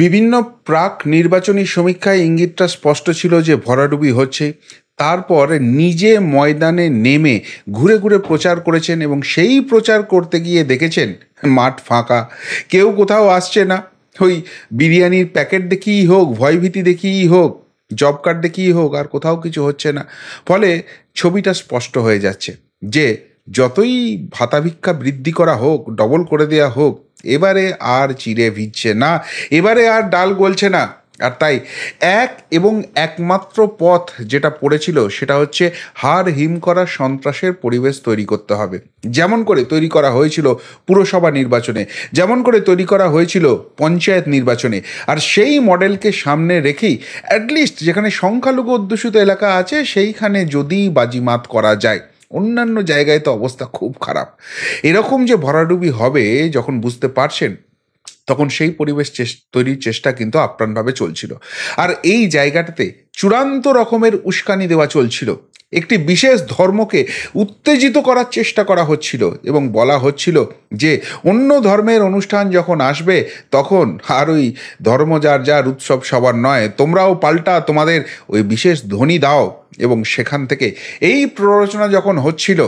বিভিন্ন প্রাক নির্বাচনী সমীক্ষায় ইঙ্গিতটা স্পষ্ট ছিল যে ভরাডুবি হচ্ছে। তারপর নিজে ময়দানে নেমে ঘুরে ঘুরে প্রচার করেছেন এবং সেই প্রচার করতে গিয়ে দেখেছেন মাঠ ফাঁকা, কেউ কোথাও আসছে না। ওই বিরিয়ানির প্যাকেট দেখিয়েই হোক, ভয়ভীতি দেখিয়েই হোক, জব কার্ড দেখিয়েই হোক, আর কোথাও কিছু হচ্ছে না। ফলে ছবিটা স্পষ্ট হয়ে যাচ্ছে যে যতই ভাতা ভিক্ষা বৃদ্ধি করা হোক, ডবল করে দেওয়া হোক, এবারে আর চিড়ে ভিজছে না, এবারে আর ডাল গলছে না। আর তাই এক এবং একমাত্র পথ যেটা পড়েছিল সেটা হচ্ছে হাড় হিম করা সন্ত্রাসের পরিবেশ তৈরি করতে হবে, যেমন করে তৈরি করা হয়েছিল পুরসভা নির্বাচনে, যেমন করে তৈরি করা হয়েছিল পঞ্চায়েত নির্বাচনে। আর সেই মডেলকে সামনে রেখেই অ্যাটলিস্ট যেখানে সংখ্যালঘু অধ্যুষিত এলাকা আছে সেইখানে যদি বাজিমাত করা যায়। অন্যান্য জায়গায় তো অবস্থা খুব খারাপ। এরকম যে ভরাডুবি হবে যখন বুঝতে পারছেন, তখন সেই পরিবেশ তৈরির চেষ্টা কিন্তু আপ্রাণভাবে চলছিল। আর এই জায়গাটাতে চূড়ান্ত রকমের উস্কানি দেওয়া চলছিল। একটি বিশেষ ধর্মকে উত্তেজিত করার চেষ্টা করা হচ্ছিল এবং বলা হচ্ছিল যে অন্য ধর্মের অনুষ্ঠান যখন আসবে তখন আর ওই ধর্ম যার যার উৎসব সবার নয়, তোমরাও পাল্টা তোমাদের ওই বিশেষ ধ্বনি দাও। এবং সেখান থেকে এই প্ররোচনা যখন হচ্ছিল,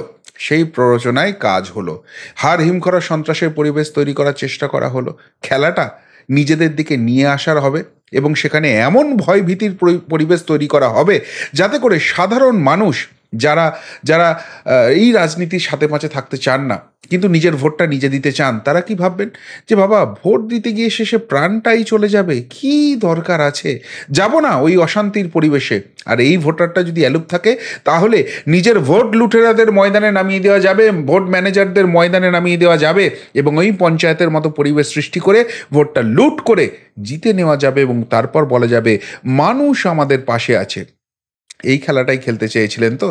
সেই প্ররোচনায় কাজ হলো। হাড় হিম করা সন্ত্রাসের পরিবেশ তৈরি করার চেষ্টা করা হলো। খেলাটা নিজেদের দিকে নিয়ে আসার হবে এবং সেখানে এমন ভয় ভীতির পরিবেশ তৈরি করা হবে যাতে করে সাধারণ মানুষ যারা যারা এই রাজনীতির সাথে পাশে থাকতে চান না, কিন্তু নিজের ভোটটা নিজে দিতে চান, তারা কি ভাববেন যে বাবা ভোট দিতে গিয়ে শেষে প্রাণটাই চলে যাবে, কি দরকার আছে, যাব না ওই অশান্তির পরিবেশে। আর এই ভোটারটা যদি অ্যালুপ থাকে তাহলে নিজের ভোট লুটেরাদের ময়দানে নামিয়ে দেওয়া যাবে, ভোট ম্যানেজারদের ময়দানে নামিয়ে দেওয়া যাবে এবং ওই পঞ্চায়েতের মতো পরিবেশ সৃষ্টি করে ভোটটা লুট করে জিতে নেওয়া যাবে এবং তারপর বলা যাবে মানুষ আমাদের পাশে আছে। এই খেলাটাই খেলতে চেয়েছিলেন তো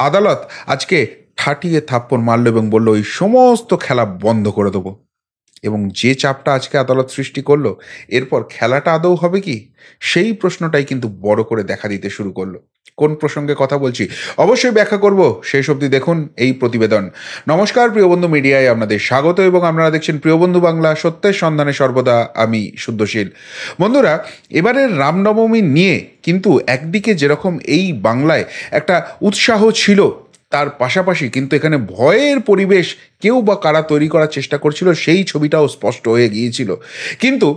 আদালত আজকে ঠাটিয়ে থাপ্পড় মারল এবং বলল ওই সমস্ত খেলা বন্ধ করে দেবো। এবং যে চাপটা আজকে আদালত সৃষ্টি করলো, এরপর খেলাটা আদৌ হবে কি, সেই প্রশ্নটাই কিন্তু বড় করে দেখা দিতে শুরু করলো। কোন প্রসঙ্গে কথা বলছি অবশ্যই ব্যাখ্যা করব, শেষ অবধি দেখুন এই প্রতিবেদন। নমস্কার প্রিয় বন্ধু, মিডিয়ায় আপনাদের স্বাগত এবং আপনারা দেখছেন প্রিয় বন্ধু বাংলা, সত্যের সন্ধানে সর্বদা আমি শুদ্ধশীল। বন্ধুরা, এবারের রামনবমী নিয়ে কিন্তু একদিকে যেরকম এই বাংলায় একটা উৎসাহ ছিল, তার পাশাপাশি কিন্তু এখানে ভয়ের পরিবেশ কেউ বা কারা তৈরি করার চেষ্টা করছিল সেই ছবিটাও স্পষ্ট হয়ে গিয়েছিল। কিন্তু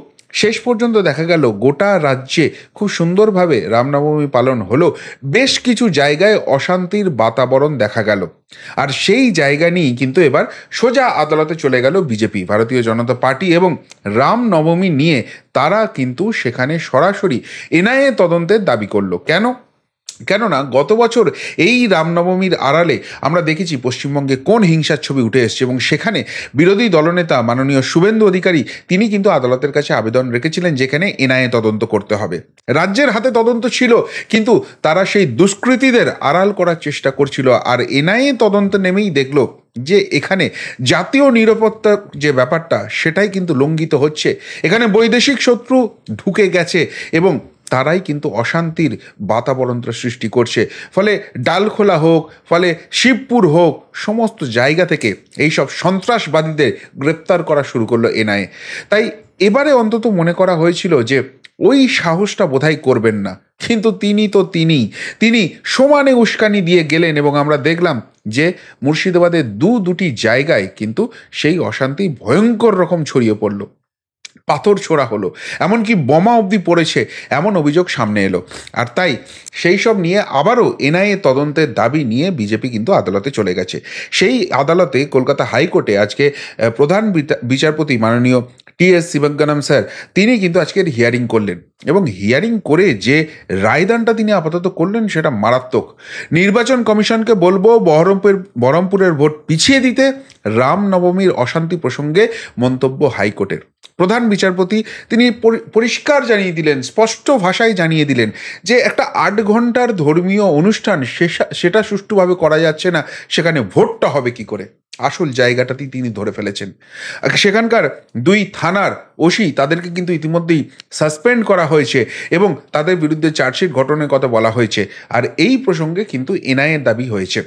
শেষ পর্যন্ত দেখা গেল গোটা রাজ্যে খুব সুন্দরভাবে রামনবমী পালন হলো। বেশ কিছু জায়গায় অশান্তির বাতাবরণ দেখা গেল। আর সেই জায়গা নিয়েই কিন্তু এবার সোজা আদালতে চলে গেল বিজেপি, ভারতীয় জনতা পার্টি, এবং রামনবমী নিয়ে তারা কিন্তু সেখানে সরাসরি এনআইএ তদন্তের দাবি করলো। কেননা গত বছর এই রামনবমীর আড়ালে আমরা দেখেছি পশ্চিমবঙ্গে কোন হিংসার ছবি উঠে এসছে এবং সেখানে বিরোধী দলনেতা মাননীয় শুভেন্দু অধিকারী তিনি কিন্তু আদালতের কাছে আবেদন রেখেছিলেন যেখানে এনআইএ তদন্ত করতে হবে। রাজ্যের হাতে তদন্ত ছিল, কিন্তু তারা সেই দুষ্কৃতীদের আড়াল করার চেষ্টা করছিল। আর এনআইএ তদন্ত নেমেই দেখলো যে এখানে জাতীয় নিরাপত্তার যে ব্যাপারটা সেটাই কিন্তু লঙ্ঘিত হচ্ছে। এখানে বৈদেশিক শত্রু ঢুকে গেছে এবং তারাই কিন্তু অশান্তির বাতাবরণটা সৃষ্টি করছে। ফলে ডালখোলা হোক, ফলে শিবপুর হোক, সমস্ত জায়গা থেকে এইসব সন্ত্রাসবাদীদের গ্রেপ্তার করা শুরু করলো এনআইএ। তাই এবারে অন্তত মনে করা হয়েছিল যে ওই সাহসটা বোধহয় করবেন না, কিন্তু তিনি সমানে উস্কানি দিয়ে গেলেন এবং আমরা দেখলাম যে মুর্শিদাবাদের দুটি জায়গায় কিন্তু সেই অশান্তি ভয়ঙ্কর রকম ছড়িয়ে পড়ল, পাথর ছোড়া হলো, এমনকি বোমা অবধি পড়েছে, এমন অভিযোগ সামনে এলো। আর তাই সেই সব নিয়ে আবারও এনআইএ তদন্তের দাবি নিয়ে বিজেপি কিন্তু আদালতে চলে গেছে। সেই আদালতে কলকাতা হাইকোর্টে আজকে প্রধান বিচারপতি মাননীয় টি.এস. শিবজ্ঞানম স্যার তিনি কিন্তু আজকের হিয়ারিং করলেন এবং হিয়ারিং করে যে রায়দানটা তিনি আপাতত করলেন সেটা মারাত্মক। নির্বাচন কমিশনকে বলবো বহরমপুরের ভোট পিছিয়ে দিতে, রামনবমীর অশান্তি প্রসঙ্গে মন্তব্য হাইকোর্টের। প্রধান বিচারপতি তিনি পরিষ্কার জানিয়ে দিলেন, স্পষ্ট ভাষায় জানিয়ে দিলেন যে একটা 8 ঘন্টার ধর্মীয় অনুষ্ঠান সেটা সুষ্ঠুভাবে করা যাচ্ছে না, সেখানে ভোটটা হবে কি করে। আসল জায়গাটাতেই তিনি ধরে ফেলেছেন। সেখানকার 2 থানার ওসি তাদেরকে কিন্তু ইতিমধ্যেই সাসপেন্ড করা হয়েছে এবং তাদের বিরুদ্ধে চার্জশিট গঠনের কথা বলা হয়েছে। আর এই প্রসঙ্গে কিন্তু এনআইএর দাবি হয়েছে।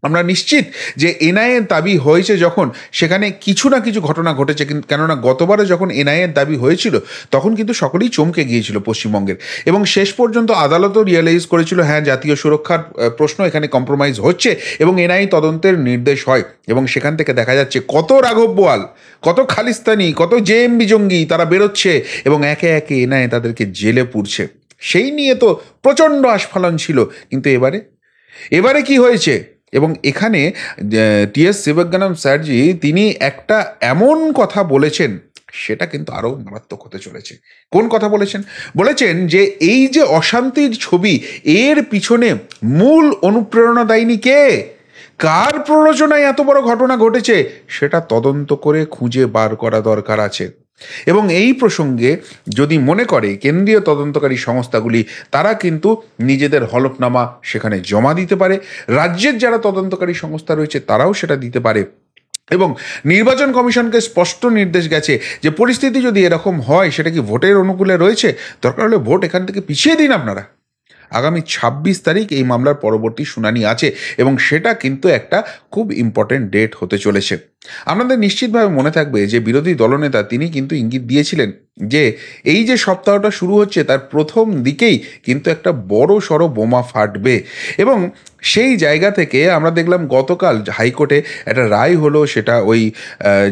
আমরা নিশ্চিত যে এনআইএর দাবি হয়েছে যখন, সেখানে কিছু না কিছু ঘটনা ঘটেছে। কিন্তু কেননা গতবারে যখন এনআইএর দাবি হয়েছিল তখন কিন্তু সকলেই চমকে গিয়েছিল পশ্চিমবঙ্গের, এবং শেষ পর্যন্ত আদালতও রিয়েলাইজ করেছিল হ্যাঁ জাতীয় সুরক্ষার প্রশ্ন এখানে কম্প্রোমাইজ হচ্ছে, এবং এনআই তদন্তের নির্দেশ হয়। এবং সেখান থেকে দেখা যাচ্ছে কত রাঘব বোয়াল, কত খালিস্তানি, কত জেএমবি জঙ্গি তারা বেরোচ্ছে এবং একে একে এনআই তাদেরকে জেলে পুরছে। সেই নিয়ে তো প্রচণ্ড আস্ফালন ছিল। কিন্তু এবারে কি হয়েছে? এবং এখানে টি.এস. শিবজ্ঞানম স্যারজি তিনি একটা এমন কথা বলেছেন, সেটা কিন্তু আরও মারাত্মক হতে চলেছে। কোন কথা বলেছেন? বলেছেন যে এই যে অশান্তির ছবি, এর পিছনে মূল অনুপ্রেরণাদায়িনী কে, কার প্ররোচনায় এত বড় ঘটনা ঘটেছে, সেটা তদন্ত করে খুঁজে বার করা দরকার আছে। এবং এই প্রসঙ্গে যদি মনে করে কেন্দ্রীয় তদন্তকারী সংস্থাগুলি, তারা কিন্তু নিজেদের হলফনামা সেখানে জমা দিতে পারে। রাজ্যের যারা তদন্তকারী সংস্থা রয়েছে তারাও সেটা দিতে পারে। এবং নির্বাচন কমিশনকে স্পষ্ট নির্দেশ গেছে যে পরিস্থিতি যদি এরকম হয়, সেটা কি ভোটের অনুকূলে রয়েছে, দরকার হলে ভোট এখান থেকে পিছিয়ে দিন আপনারা। আগামী ২৬ তারিখ এই মামলার পরবর্তী শুনানি আছে, এবং সেটা কিন্তু একটা খুব ইম্পর্টেন্ট ডেট হতে চলেছে। আপনাদের নিশ্চিতভাবে মনে থাকবে যে বিরোধী দলনেতা তিনি কিন্তু ইঙ্গিত দিয়েছিলেন যে এই যে সপ্তাহটা শুরু হচ্ছে তার প্রথম দিকেই কিন্তু একটা বড় সড়ো বোমা ফাটবে। এবং সেই জায়গা থেকে আমরা দেখলাম গতকাল হাইকোর্টে একটা রায় হলো, সেটা ওই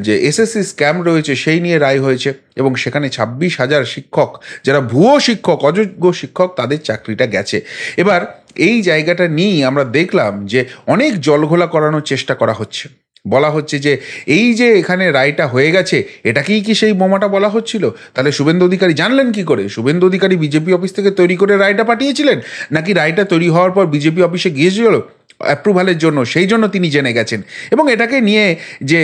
যে এসএসসি স্ক্যাম রয়েছে সেই নিয়ে রায় হয়েছে, এবং সেখানে ২৬,০০০ শিক্ষক, যারা ভুয়ো শিক্ষক, অযোগ্য শিক্ষক, তাদের চাকরিটা গেছে। এবার এই জায়গাটা নিয়েই আমরা দেখলাম যে অনেক জলঘোলা করানোর চেষ্টা করা হচ্ছে। বলা হচ্ছে যে এই যে এখানে রায়টা হয়ে গেছে, এটাকেই কি সেই বোমাটা বলা হচ্ছিল? তাহলে শুভেন্দু অধিকারী জানলেন কি করে? শুভেন্দু অধিকারী বিজেপি অফিস থেকে তৈরি করে রায়টা পাঠিয়েছিলেন, নাকি রায়টা তৈরি হওয়ার পর বিজেপি অফিসে গিয়েছিল অ্যাপ্রুভালের জন্য, সেই জন্য তিনি জেনে গেছেন? এবং এটাকে নিয়ে যে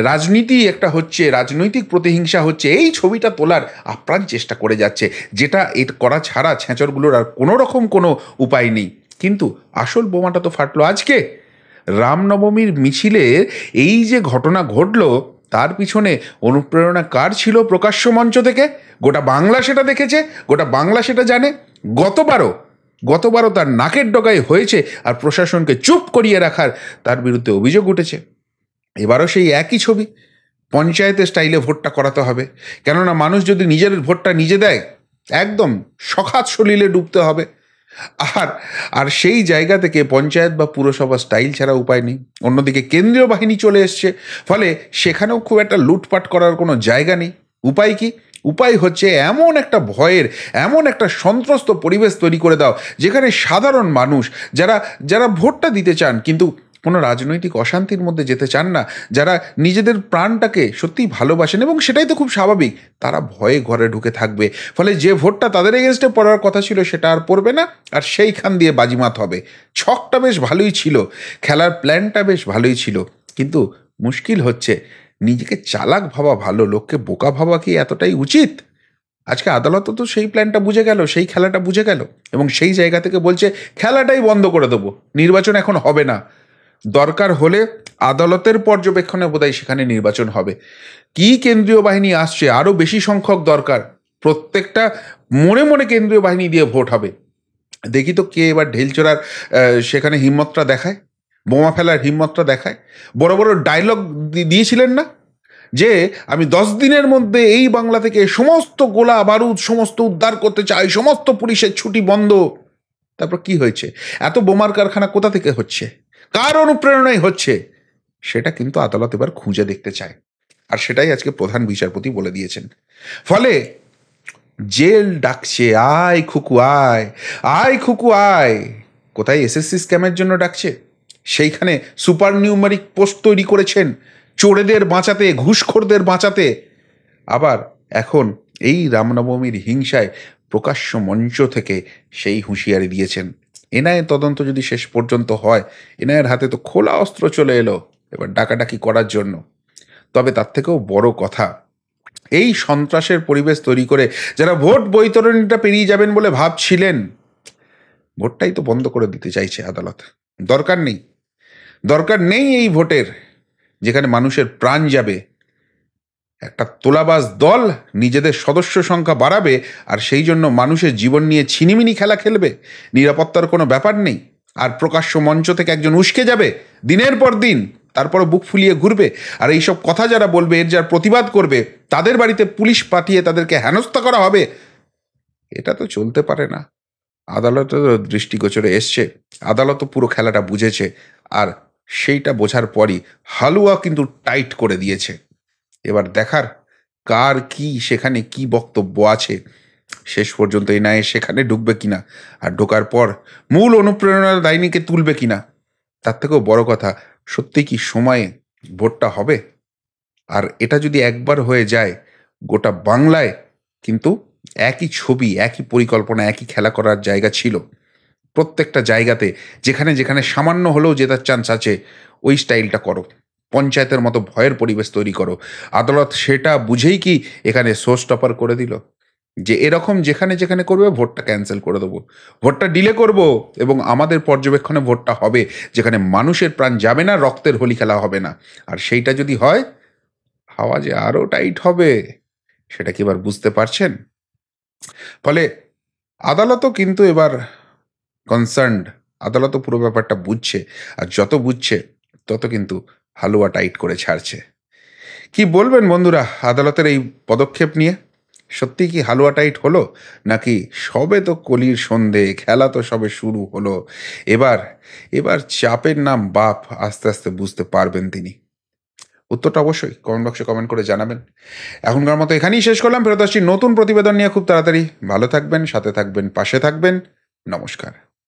রাজনীতি একটা হচ্ছে, রাজনৈতিক প্রতিহিংসা হচ্ছে, এই ছবিটা তোলার আপ্রাণ চেষ্টা করে যাচ্ছে, যেটা এটা করা ছাড়া ছেঁচড়গুলোর আর কোনো রকম কোনো উপায় নেই। কিন্তু আসল বোমাটা তো ফাটলো আজকে। রামনবমীর মিছিলে এই যে ঘটনা ঘটলো, তার পিছনে অনুপ্রেরণা কার ছিল? প্রকাশ্য মঞ্চ থেকে গোটা বাংলা সেটা দেখেছে, গোটা বাংলা সেটা জানে। গতবারও তার নাকের ডগায় হয়েছে, আর প্রশাসনকে চুপ করিয়ে রাখার তার বিরুদ্ধে অভিযোগ উঠেছে। এবারও সেই একই ছবি, পঞ্চায়েতের স্টাইলে ভোটটা করাতে হবে। কেননা মানুষ যদি নিজের ভোটটা নিজে দেয়, একদম সখাত সলিলে ডুবতে হবে। আর সেই জায়গা থেকে পঞ্চায়েত বা পুরসভা স্টাইল ছাড়া উপায় নেই। অন্যদিকে কেন্দ্রীয় বাহিনী চলে এসছে, ফলে সেখানেও খুব একটা লুটপাট করার কোনো জায়গা নেই। উপায় কি? উপায় হচ্ছে এমন একটা ভয়ের, এমন একটা সন্ত্রস্ত পরিবেশ তৈরি করে দাও, যেখানে সাধারণ মানুষ যারা যারা ভোটটা দিতে চান কিন্তু কোনো রাজনৈতিক অশান্তির মধ্যে যেতে চান না, যারা নিজেদের প্রাণটাকে সত্যিই ভালোবাসেন, এবং সেটাই তো খুব স্বাভাবিক, তারা ভয়ে ঘরে ঢুকে থাকবে। ফলে যে ভোটটা তাদের এগেনস্টে পড়ার কথা ছিল সেটা আর পড়বে না, আর সেইখান দিয়ে বাজিমাত হবে। ছকটা বেশ ভালোই ছিল, খেলার প্ল্যানটা বেশ ভালোই ছিল, কিন্তু মুশকিল হচ্ছে নিজেকে চালাক ভাবা ভালো, লোককে বোকা ভাবা কি এতটাই উচিত? আজকে আদালতও তো সেই প্ল্যানটা বুঝে গেল, সেই খেলাটা বুঝে গেল, এবং সেই জায়গা থেকে বলছে খেলাটাই বন্ধ করে দেবো, নির্বাচন এখন হবে না। দরকার হলে আদালতের পর্যবেক্ষণে বোধহয় সেখানে নির্বাচন হবে। কি কেন্দ্রীয় বাহিনী আসছে, আরও বেশি সংখ্যক দরকার। প্রত্যেকটা মনে মনে কেন্দ্রীয় বাহিনী দিয়ে ভোট হবে। দেখি তো কে এবার ঢেলচোরার সেখানে হিম্মতটা দেখায়, বোমা ফেলার হিম্মতটা দেখায়। বড় বড় ডায়লগ দিয়েছিলেন না যে আমি 10 দিনের মধ্যে এই বাংলা থেকে সমস্ত গোলা বারুদ সমস্ত উদ্ধার করতে চাই, সমস্ত পুলিশের ছুটি বন্ধ। তারপর কি হয়েছে? এত বোমার কারখানা কোথা থেকে হচ্ছে, কার অনুপ্রেরণায় হচ্ছে, সেটা কিন্তু আদালত এবার খুঁজে দেখতে চায়। আর সেটাই আজকে প্রধান বিচারপতি বলে দিয়েছেন। ফলে জেল ডাকছে, আয় খুকু আয়, আয় খুকু আয়। কোথায় এসএসসি স্ক্যামের জন্য ডাকছে, সেইখানে সুপার নিউমারিক পোস্ট তৈরি করেছেন চোরেদের বাঁচাতে, ঘুষখোরদের বাঁচাতে। আবার এখন এই রামনবমীর হিংসায় প্রকাশ্য মঞ্চ থেকে সেই হুঁশিয়ারি দিয়েছেন। এনআইএ তদন্ত যদি শেষ পর্যন্ত হয়, এনআইএর হাতে তো খোলা অস্ত্র চলে এলো এবার ডাকাডাকি করার জন্য। তবে তার থেকেও বড় কথা, এই সন্ত্রাসের পরিবেশ তৈরি করে যারা ভোট বৈতরণীটা পেরিয়ে যাবেন বলে ভাবছিলেন, ভোটটাই তো বন্ধ করে দিতে চাইছে আদালত। দরকার নেই এই ভোটের, যেখানে মানুষের প্রাণ যাবে। একটা তোলাবাজ দল নিজেদের সদস্য সংখ্যা বাড়াবে, আর সেই জন্য মানুষের জীবন নিয়ে ছিনিমিনি খেলা খেলবে। নিরাপত্তার কোনো ব্যাপার নেই। আর প্রকাশ্য মঞ্চ থেকে একজন উস্কে যাবে দিনের পর দিন, তারপরে বুক ফুলিয়ে ঘুরবে, আর এইসব কথা যারা বলবে, এর যার প্রতিবাদ করবে, তাদের বাড়িতে পুলিশ পাঠিয়ে তাদেরকে হেনস্থা করা হবে? এটা তো চলতে পারে না। আদালতেরও দৃষ্টিগোচরে এসছে, আদালতও পুরো খেলাটা বুঝেছে, আর সেইটা বোঝার পরই হালুয়া কিন্তু টাইট করে দিয়েছে। এবার দেখার কার কি সেখানে কি বক্তব্য আছে। শেষ পর্যন্ত এই ন্যায় সেখানে ঢুকবে কিনা, আর ঢোকার পর মূল অনুপ্রেরণার দায়নীকে তুলবে কিনা। তার থেকেও বড় কথা, সত্যি কি সময়ে ভোটটা হবে? আর এটা যদি একবার হয়ে যায়, গোটা বাংলায় কিন্তু একই ছবি, একই পরিকল্পনা, একই খেলা করার জায়গা ছিল। প্রত্যেকটা জায়গাতে যেখানে যেখানে সামান্য হলেও জেতার চান্স আছে, ওই স্টাইলটা করো। পঞ্চায়েতের মতো ভয়ের পরিবেশ তৈরি করো। আদালত সেটা বুঝেই কি এখানে শো স্টপার করে দিল, যে এরকম যেখানে যেখানে করবে ভোটটা ক্যান্সেল করে দেবো, ভোটটা ডিলে করব, এবং আমাদের পর্যবেক্ষণে ভোটটা হবে যেখানে মানুষের প্রাণ যাবে না, রক্তের হোলি খেলা হবে না। আর সেইটা যদি হয়, হাওয়া যে আরও টাইট হবে, সেটা কি এবার বুঝতে পারছেন? ফলে আদালতও কিন্তু এবার কনসার্নড, আদালতও পুরো ব্যাপারটা বুঝছে, আর যত বুঝছে তত কিন্তু হালুয়া টাইট করে ছাড়ছে। কি বলবেন বন্ধুরা আদালতের এই পদক্ষেপ নিয়ে? সত্যি কি হালুয়া টাইট হলো, নাকি সবে তো কলির সন্ধে, খেলা তো সবে শুরু হলো? এবার এবার চাপের নাম বাপ আস্তে আস্তে বুঝতে পারবেন তিনি। উত্তরটা অবশ্যই কমেন্ট বক্সে কমেন্ট করে জানাবেন। এখনকার মতো এখানেই শেষ করলাম, ফেরত আসছি নতুন প্রতিবেদন নিয়ে খুব তাড়াতাড়ি। ভালো থাকবেন, সাথে থাকবেন, পাশে থাকবেন। নমস্কার।